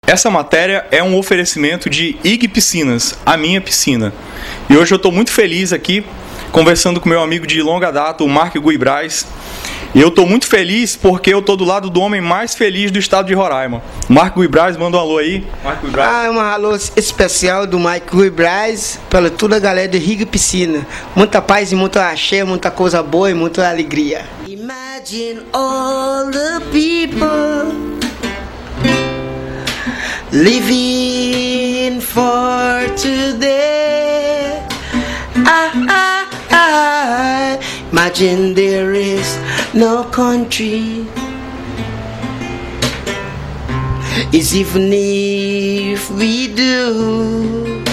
Essa matéria é um oferecimento de IG Piscinas, a minha piscina. E hoje eu estou muito feliz aqui, conversando com meu amigo de longa data, o Mark Guibraz. E eu estou muito feliz porque eu estou do lado do homem mais feliz do estado de Roraima. Mark Guibraz, manda um alô aí. Mark Guibraz. Um alô especial do Mark Guibraz para toda a galera de IG Piscina. Muita paz e muita axé, muita coisa boa e muita alegria. Imagine all the people living for today. Imagine there is no country. Is even if we do,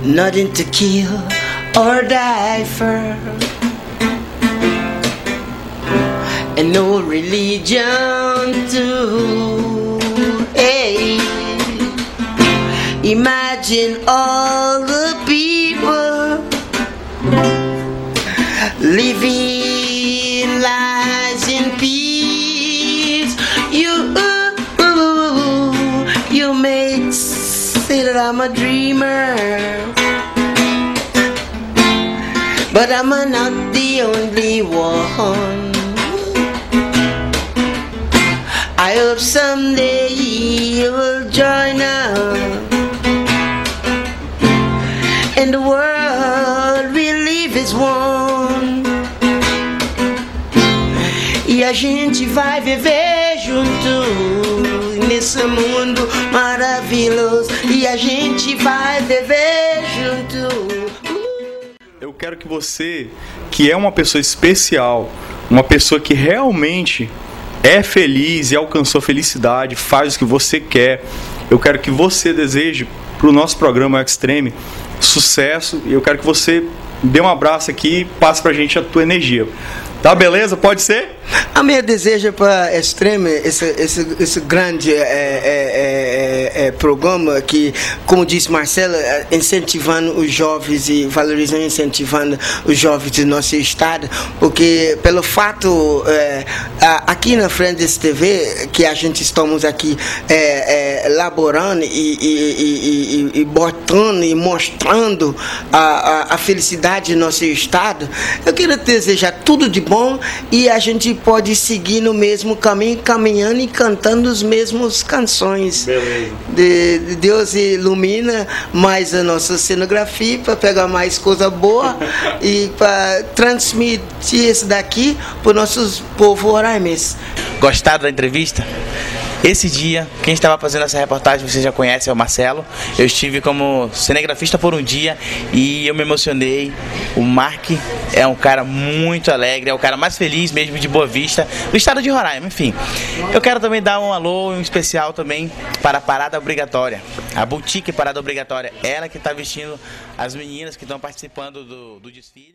nothing to kill or die for, and no religion too. Hey, imagine all the people living lives in peace. You may say that I'm a dreamer, but I'm not the only one. I hope someday you will join us, and the world we live is one. E a gente vai viver junto nesse mundo maravilhoso. E a gente vai viver junto. Eu quero que você, que é uma pessoa especial, uma pessoa que realmente é feliz e alcançou felicidade, faz o que você quer, eu quero que você deseje para o nosso programa Extreme sucesso, e eu quero que você dê um abraço aqui e passe pra gente a tua energia. Tá, beleza? Pode ser? A minha desejo para Extreme, esse grande programa que, como disse Marcelo, incentivando os jovens e valorizando, incentivando os jovens do nosso estado, porque pelo fato, aqui na frente desse TV, que a gente estamos aqui elaborando e botando e mostrando a felicidade do nosso estado, eu quero desejar tudo de bom e a gente pode seguir no mesmo caminho, caminhando e cantando as mesmas canções. Beleza. Deus ilumina mais a nossa cenografia para pegar mais coisa boa e para transmitir isso daqui para os nossos povos roraimenses. Gostaram da entrevista? Esse dia, quem estava fazendo essa reportagem, você já conhece, é o Marcelo. Eu estive como cinegrafista por um dia e eu me emocionei. O Mark é um cara muito alegre, é o cara mais feliz mesmo de Boa Vista, do estado de Roraima, enfim. Eu quero também dar um alô, um especial também para a Parada Obrigatória, a Boutique Parada Obrigatória, ela que está vestindo as meninas que estão participando do desfile.